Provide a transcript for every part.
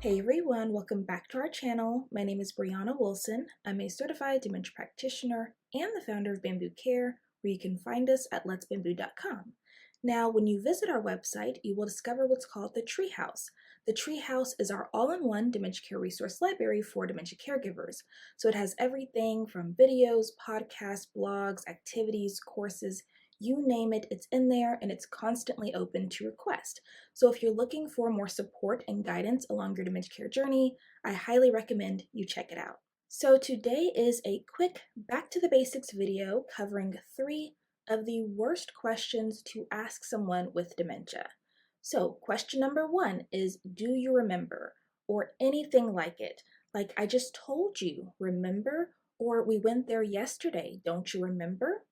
Hey everyone, welcome back to our channel. My name is Brianna Wilson. I'm a certified dementia practitioner and the founder of Bambu Care, where you can find us at letsbamboo.com. Now, when you visit our website, you will discover what's called the Treehouse. The Treehouse is our all-in-one dementia care resource library for dementia caregivers. So it has everything from videos, podcasts, blogs, activities, courses, you name it, it's in there and it's constantly open to request. So if you're looking for more support and guidance along your dementia care journey, I highly recommend you check it out. So today is a quick back to the basics video covering 3 of the worst questions to ask someone with dementia. So question number 1 is, do you remember? Or anything like it. Like, I just told you, remember? Or we went there yesterday, don't you remember?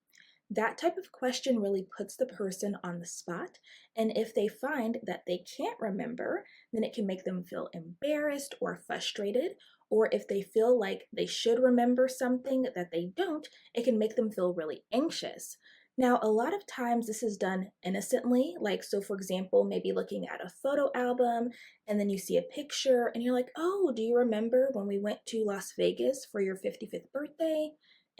That type of question really puts the person on the spot, and if they find that they can't remember, then it can make them feel embarrassed or frustrated, or if they feel like they should remember something that they don't, it can make them feel really anxious. Now, a lot of times this is done innocently, like, so for example, maybe looking at a photo album and then you see a picture and you're like, oh, do you remember when we went to Las Vegas for your 55th birthday?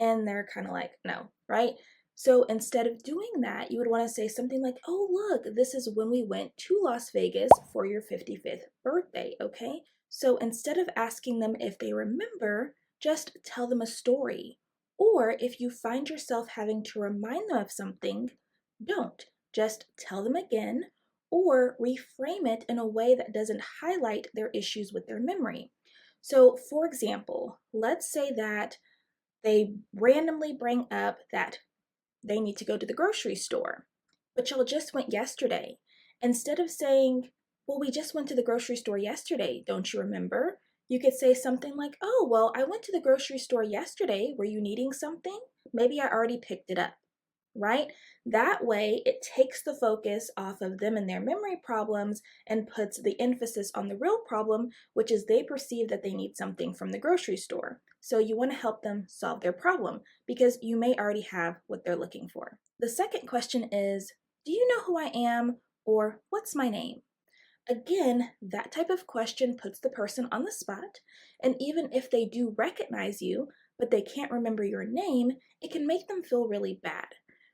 And they're kind of like, no, right? So instead of doing that, you would want to say something like, oh, look, this is when we went to Las Vegas for your 55th birthday, okay? So instead of asking them if they remember, just tell them a story. Or if you find yourself having to remind them of something, don't. Just tell them again or reframe it in a way that doesn't highlight their issues with their memory. So, for example, let's say that they randomly bring up that they need to go to the grocery store. But y'all just went yesterday. Instead of saying, well, we just went to the grocery store yesterday, don't you remember? You could say something like, oh, well, I went to the grocery store yesterday. Were you needing something? Maybe I already picked it up, right? That way, it takes the focus off of them and their memory problems and puts the emphasis on the real problem, which is they perceive that they need something from the grocery store. So you want to help them solve their problem because you may already have what they're looking for. The second question is, do you know who I am? Or what's my name? Again, that type of question puts the person on the spot, and even if they do recognize you, but they can't remember your name, it can make them feel really bad.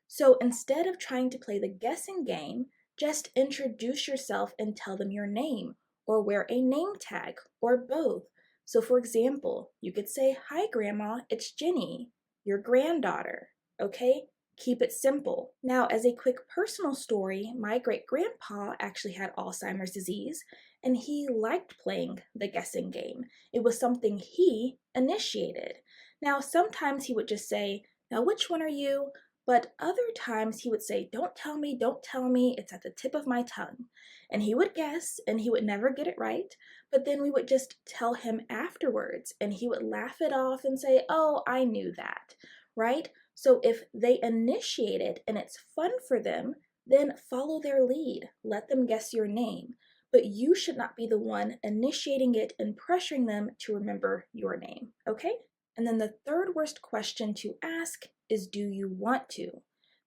So instead of trying to play the guessing game, just introduce yourself and tell them your name, or wear a name tag, or both. So for example, you could say, hi Grandma, it's Jenny, your granddaughter, okay? Keep it simple. Now, as a quick personal story, my great grandpa actually had Alzheimer's disease and he liked playing the guessing game. It was something he initiated. Now, sometimes he would just say, now which one are you? But other times he would say, don't tell me, it's at the tip of my tongue. And he would guess and he would never get it right. But then we would just tell him afterwards and he would laugh it off and say, oh, I knew that, right? So if they initiate it and it's fun for them, then follow their lead. Let them guess your name. But you should not be the one initiating it and pressuring them to remember your name, okay? And then the third worst question to ask is, do you want to?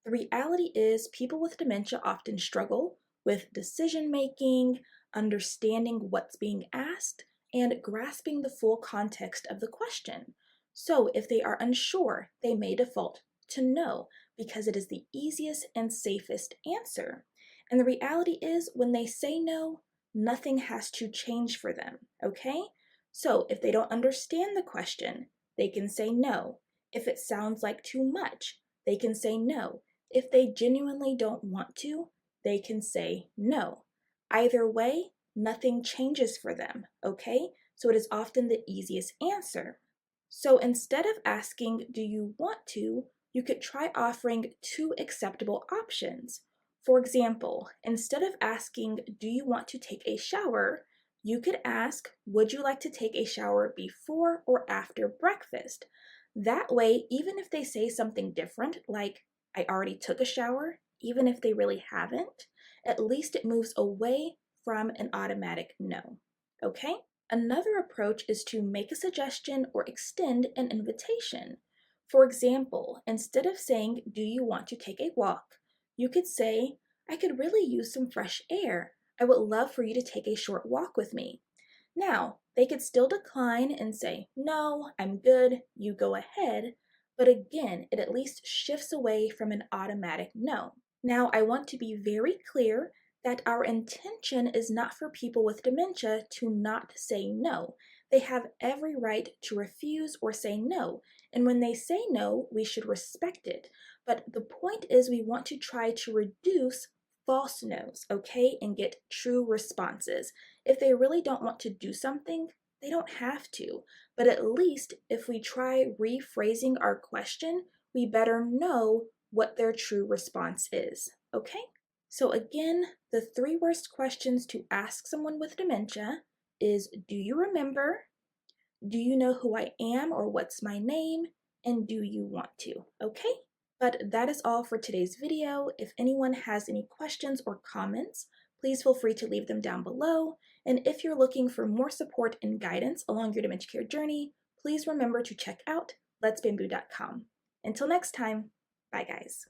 The reality is people with dementia often struggle with decision making, understanding what's being asked, and grasping the full context of the question. So if they are unsure, they may default to no because it is the easiest and safest answer. And the reality is when they say no, nothing has to change for them, okay? So if they don't understand the question, they can say no. If it sounds like too much, they can say no. If they genuinely don't want to, they can say no. Either way, nothing changes for them, okay? So it is often the easiest answer. So instead of asking, do you want to, you could try offering 2 acceptable options. For example, instead of asking, do you want to take a shower, you could ask, would you like to take a shower before or after breakfast? That way, even if they say something different, like, I already took a shower, even if they really haven't, at least it moves away from an automatic no. Okay? Another approach is to make a suggestion or extend an invitation. For example, instead of saying, do you want to take a walk? You could say, I could really use some fresh air. I would love for you to take a short walk with me. Now, they could still decline and say, no, I'm good, you go ahead, but again, it at least shifts away from an automatic no. Now, I want to be very clear that our intention is not for people with dementia to not say no. They have every right to refuse or say no, and when they say no, we should respect it. But the point is, we want to try to reduce false no's, okay, and get true responses. If they really don't want to do something, they don't have to. But at least if we try rephrasing our question, we better know what their true response is, okay? So again, the 3 worst questions to ask someone with dementia is, do you remember? Do you know who I am or what's my name? And do you want to, okay? But that is all for today's video. If anyone has any questions or comments, please feel free to leave them down below. And if you're looking for more support and guidance along your dementia care journey, please remember to check out letsbambu.com. Until next time, bye guys.